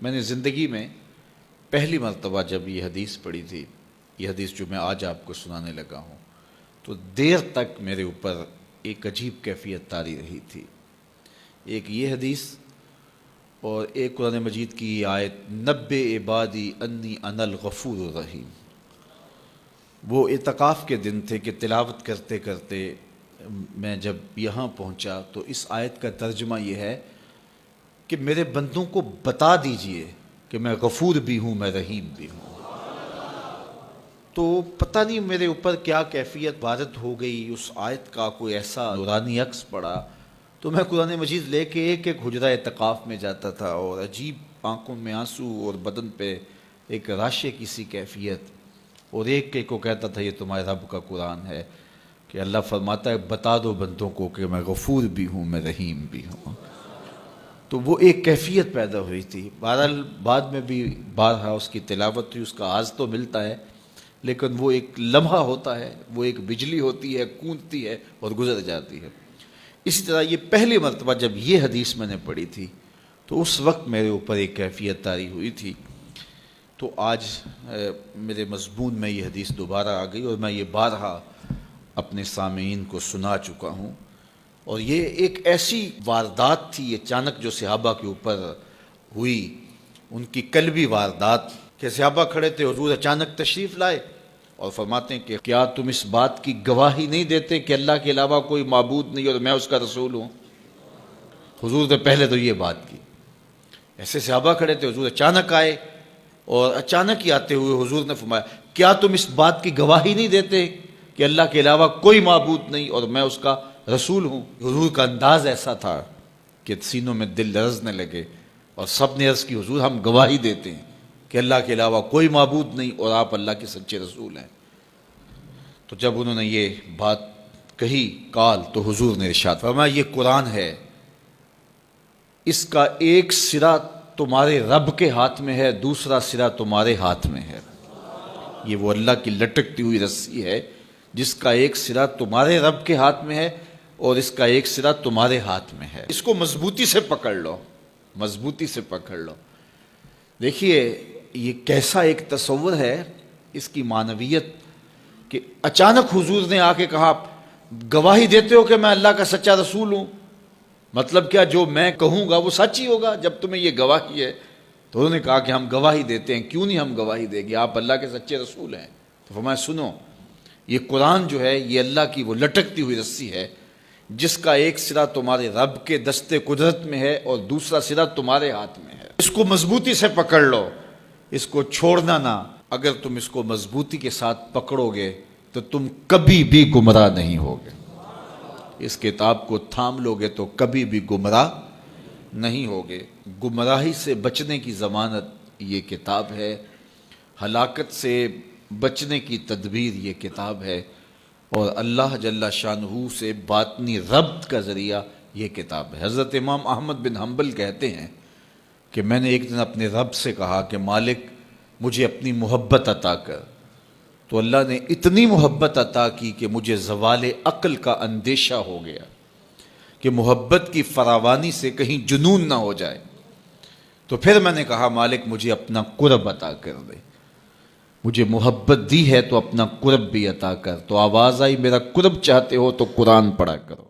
میں نے زندگی میں پہلی مرتبہ جب یہ حدیث پڑھی تھی، یہ حدیث جو میں آج آپ کو سنانے لگا ہوں، تو دیر تک میرے اوپر ایک عجیب کیفیت طاری رہی تھی۔ ایک یہ حدیث اور ایک قرآن مجید کی آیت نبّئ عبادی انی انا الغفور الرحیم۔ وہ اعتکاف کے دن تھے کہ تلاوت کرتے کرتے میں جب یہاں پہنچا تو اس آیت کا ترجمہ یہ ہے کہ میرے بندوں کو بتا دیجئے کہ میں غفور بھی ہوں، میں رحیم بھی ہوں۔ تو پتہ نہیں میرے اوپر کیا کیفیت وارد ہو گئی، اس آیت کا کوئی ایسا نورانی عکس پڑا، تو میں قرآن مجید لے کے ایک ایک حجرہ اعتکاف میں جاتا تھا اور عجیب آنکھوں میں آنسو اور بدن پہ ایک راشے کی سی کیفیت، اور ایک کو کہتا تھا یہ تمہارے رب کا قرآن ہے کہ اللہ فرماتا ہے بتا دو بندوں کو کہ میں غفور بھی ہوں، میں رحیم بھی ہوں۔ تو وہ ایک کیفیت پیدا ہوئی تھی۔ بہرحال بعد میں بھی بارہا اس کی تلاوت ہوئی، اس کا آز تو ملتا ہے، لیکن وہ ایک لمحہ ہوتا ہے، وہ ایک بجلی ہوتی ہے، گونجتی ہے اور گزر جاتی ہے۔ اسی طرح یہ پہلی مرتبہ جب یہ حدیث میں نے پڑھی تھی تو اس وقت میرے اوپر ایک کیفیت طاری ہوئی تھی۔ تو آج میرے مضمون میں یہ حدیث دوبارہ آ گئی اور میں یہ بارہا اپنے سامعین کو سنا چکا ہوں، اور یہ ایک ایسی واردات تھی اچانک جو صحابہ کے اوپر ہوئی، ان کی قلبی واردات کہ صحابہ کھڑے تھے، حضور اچانک تشریف لائے اور فرماتے ہیں کہ کیا تم اس بات کی گواہی نہیں دیتے کہ اللہ کے علاوہ کوئی معبود نہیں اور میں اس کا رسول ہوں؟ حضور نے پہلے تو یہ بات کی۔ ایسے صحابہ کھڑے تھے، حضور اچانک آئے اور اچانک ہی آتے ہوئے حضور نے فرمایا کیا تم اس بات کی گواہی نہیں دیتے کہ اللہ کے علاوہ کوئی معبود نہیں اور میں اس کا رسول ہوں؟ حضور کا انداز ایسا تھا کہ سینوں میں دل لرزنے لگے اور سب نے عرض کی حضور ہم گواہی دیتے ہیں کہ اللہ کے علاوہ کوئی معبود نہیں اور آپ اللہ کے سچے رسول ہیں۔ تو جب انہوں نے یہ بات کہی قال، تو حضور نے ارشاد فرمایا یہ قرآن ہے، اس کا ایک سرا تمہارے رب کے ہاتھ میں ہے، دوسرا سرا تمہارے ہاتھ میں ہے۔ یہ وہ اللہ کی لٹکتی ہوئی رسی ہے جس کا ایک سرا تمہارے رب کے ہاتھ میں ہے اور اس کا ایک سرا تمہارے ہاتھ میں ہے۔ اس کو مضبوطی سے پکڑ لو، مضبوطی سے پکڑ لو۔ دیکھیے یہ کیسا ایک تصور ہے اس کی معنویت کہ اچانک حضور نے آ کے کہا گواہی دیتے ہو کہ میں اللہ کا سچا رسول ہوں، مطلب کیا جو میں کہوں گا وہ سچ ہی ہوگا جب تمہیں یہ گواہی ہے؟ تو انہوں نے کہا کہ ہم گواہی دیتے ہیں۔ کیوں نہیں ہم گواہی دیں گے، آپ اللہ کے سچے رسول ہیں۔ تو فرمایا سنو، یہ قرآن جو ہے یہ اللہ کی وہ لٹکتی ہوئی رسی ہے جس کا ایک سرا تمہارے رب کے دستے قدرت میں ہے اور دوسرا سرا تمہارے ہاتھ میں ہے۔ اس کو مضبوطی سے پکڑ لو، اس کو چھوڑنا نہ۔ اگر تم اس کو مضبوطی کے ساتھ پکڑو گے تو تم کبھی بھی گمراہ نہیں ہوگے۔ اس کتاب کو تھام لو گے تو کبھی بھی گمراہ نہیں ہوگے۔ گمراہی سے بچنے کی ضمانت یہ کتاب ہے، ہلاکت سے بچنے کی تدبیر یہ کتاب ہے، اور اللہ جل شانہ سے باطنی ربط کا ذریعہ یہ کتاب ہے۔ حضرت امام احمد بن حنبل کہتے ہیں کہ میں نے ایک دن اپنے رب سے کہا کہ مالک مجھے اپنی محبت عطا کر، تو اللہ نے اتنی محبت عطا کی کہ مجھے زوال عقل کا اندیشہ ہو گیا کہ محبت کی فراوانی سے کہیں جنون نہ ہو جائے۔ تو پھر میں نے کہا مالک مجھے اپنا قرب عطا کر دے، مجھے محبت دی ہے تو اپنا قرب بھی عطا کر۔ تو آواز آئی میرا قرب چاہتے ہو تو قرآن پڑھا کرو۔